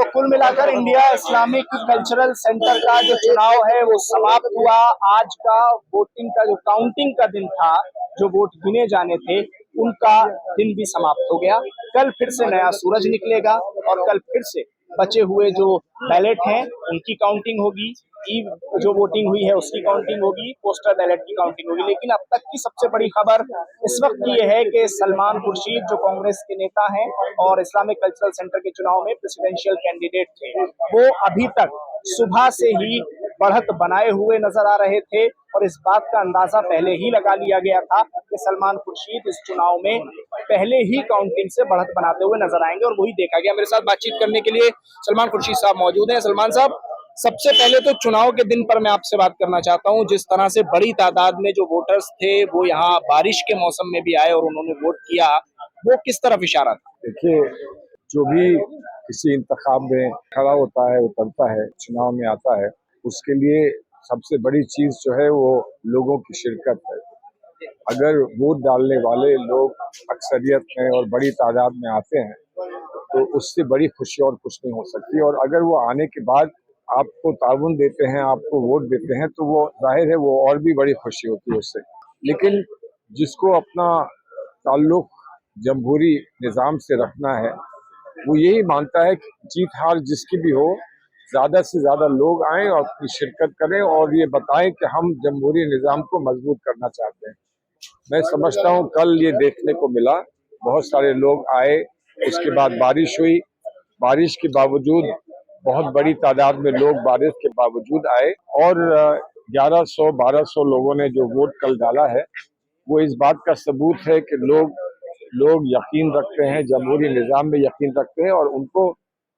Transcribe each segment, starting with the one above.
तो कुल मिलाकर इंडिया इस्लामिक कल्चरल सेंटर का जो चुनाव है वो समाप्त हुआ। आज का वोटिंग का जो काउंटिंग का दिन था, जो वोट गिने जाने थे, उनका दिन भी समाप्त हो गया। कल फिर से नया सूरज निकलेगा और कल फिर से बचे हुए जो बैलेट हैं उनकी काउंटिंग होगी। ई जो वोटिंग हुई है उसकी काउंटिंग होगी, पोस्टल बैलेट की काउंटिंग होगी। लेकिन अब तक की सबसे बड़ी खबर इस वक्त की ये है कि सलमान खुर्शीद जो कांग्रेस के नेता हैं और इस्लामिक कल्चरल सेंटर के चुनाव में प्रेसिडेंशियल कैंडिडेट थे, वो अभी तक सुबह से ही बढ़त बनाए हुए नजर आ रहे थे और इस बात का अंदाजा पहले ही लगा लिया गया था कि सलमान खुर्शीद इस चुनाव में पहले ही काउंटिंग से बढ़त बनाते हुए नजर आएंगे और वही देखा गया। मेरे साथ बातचीत करने के लिए सलमान खुर्शीद साहब मौजूद हैं। सलमान साहब, सबसे पहले तो चुनाव के दिन पर मैं आपसे बात करना चाहता हूं। जिस तरह से बड़ी तादाद में जो वोटर्स थे वो यहाँ बारिश के मौसम में भी आए और उन्होंने वोट किया, वो किस तरफ इशारा था? देखिए, जो भी किसी इंतखाब में खड़ा होता है, उतरता है, चुनाव में आता है, उसके लिए सबसे बड़ी चीज जो है वो लोगों की शिरकत है। अगर वोट डालने वाले लोग अक्सरियत में और बड़ी तादाद में आते हैं तो उससे बड़ी खुशी और कुछ नहीं हो सकती। और अगर वो आने के बाद आपको ताउन देते हैं, आपको वोट देते हैं, तो वो जाहिर है वो और भी बड़ी खुशी होती है उससे। लेकिन जिसको अपना ताल्लुक जमहूरी निज़ाम से रखना है, वो यही मानता है कि जीत हार जिसकी भी हो, ज्यादा से ज्यादा लोग आए और अपनी शिरकत करें और ये बताएं कि हम जमहूरी निज़ाम को मजबूत करना चाहते हैं। मैं समझता हूँ कल ये देखने को मिला, बहुत सारे लोग आए, उसके बाद बारिश हुई। बारिश के बावजूद बहुत बड़ी तादाद में लोग बारिश के बावजूद आए और 1100-1200 लोगों ने जो वोट कल डाला है वो इस बात का सबूत है कि लोग यकीन रखते हैं, जमहूरी निज़ाम में यकीन रखते हैं और उनको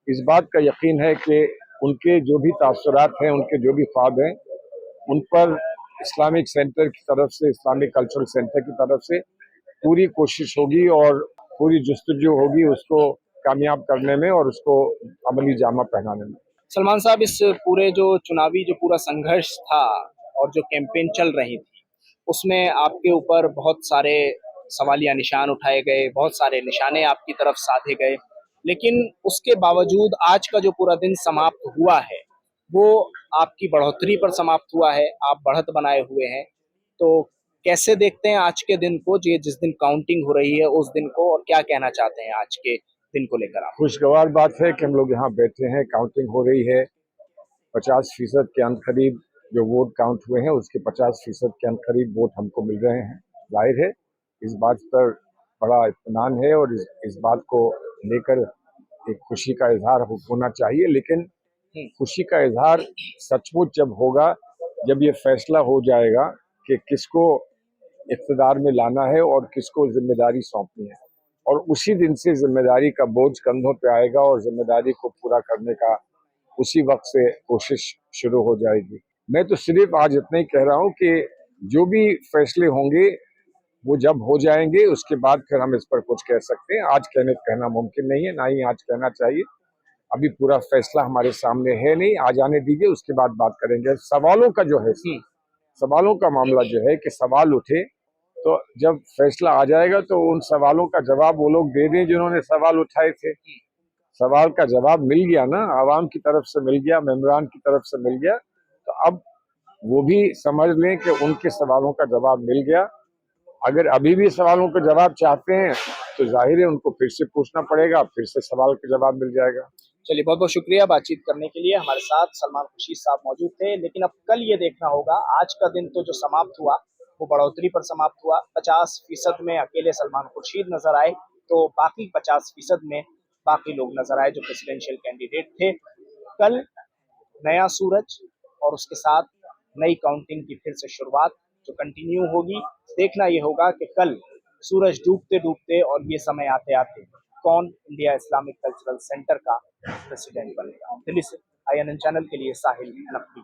इस बात का यकीन है कि उनके जो भी तासुरात हैं, उनके जो भी ख्वाब हैं, उन पर इस्लामिक सेंटर की तरफ से, इस्लामिक कल्चरल सेंटर की तरफ से पूरी कोशिश होगी और पूरी जुस्तजू होगी उसको कामयाब करने में और उसको अमली जामा पहनाने में। सलमान साहब, इस पूरे जो चुनावी जो पूरा संघर्ष था और जो कैंपेन चल रही थी, उसमें आपके ऊपर बहुत सारे सवालिया निशान उठाए गए, बहुत सारे निशाने आपकी तरफ साधे गए। लेकिन उसके बावजूद आज का जो पूरा दिन समाप्त हुआ है वो आपकी बढ़ोतरी पर समाप्त हुआ है। आप बढ़त बनाए हुए हैं, तो कैसे देखते हैं आज के दिन को, जिस दिन काउंटिंग हो रही है उस दिन को, और क्या कहना चाहते हैं आज के दिन को लेकर आप? खुशगवार बात है कि हम लोग यहाँ बैठे हैं, काउंटिंग हो रही है। 50% के करीब जो वोट काउंट हुए हैं उसके 50% के करीब वोट हमको मिल रहे हैं। जाहिर है इस बात पर बड़ा इत्मीनान है और इस बात को लेकर एक खुशी का इजहार होना चाहिए। लेकिन खुशी का इजहार सचमुच जब होगा, जब ये फैसला हो जाएगा कि किसको इक़्तिदार में लाना है और किसको जिम्मेदारी सौंपनी है, और उसी दिन से जिम्मेदारी का बोझ कंधों पे आएगा और जिम्मेदारी को पूरा करने का उसी वक्त से कोशिश शुरू हो जाएगी। मैं तो सिर्फ आज इतना ही कह रहा हूँ कि जो भी फैसले होंगे वो जब हो जाएंगे उसके बाद फिर हम इस पर कुछ कह सकते हैं। आज कहना मुमकिन नहीं है, ना ही आज कहना चाहिए। अभी पूरा फैसला हमारे सामने है नहीं, आ जाने दीजिए, उसके बाद बात करेंगे। सवालों का जो है, सवालों का मामला जो है कि सवाल उठे तो जब फैसला आ जाएगा तो उन सवालों का जवाब वो लोग दे दें जिन्होंने सवाल उठाए थे। सवाल का जवाब मिल गया ना, आवाम की तरफ से मिल गया, मेंबरान की तरफ से मिल गया, तो अब वो भी समझ लें कि उनके सवालों का जवाब मिल गया। अगर अभी भी सवालों का जवाब चाहते हैं तो जाहिर है उनको फिर से पूछना पड़ेगा, फिर से सवाल का जवाब मिल जाएगा। चलिए, बहुत बहुत शुक्रिया बातचीत करने के लिए। हमारे साथ सलमान खुर्शीद साहब मौजूद थे। लेकिन अब कल ये देखना होगा, आज का दिन तो जो समाप्त हुआ वो बढ़ोतरी पर समाप्त हुआ। 50% में अकेले सलमान खुर्शीद नजर आए, तो बाकी 50% में बाकी लोग नजर आए जो प्रेसिडेंशियल कैंडिडेट थे। कल नया सूरज और उसके साथ नई काउंटिंग की फिर से शुरुआत जो कंटिन्यू होगी। देखना ये होगा कि कल सूरज डूबते डूबते और ये समय आते आते कौन इंडिया इस्लामिक कल्चरल सेंटर का प्रेसिडेंट बनेगा। दिल्ली से INN चैनल के लिए साहिल नकवी।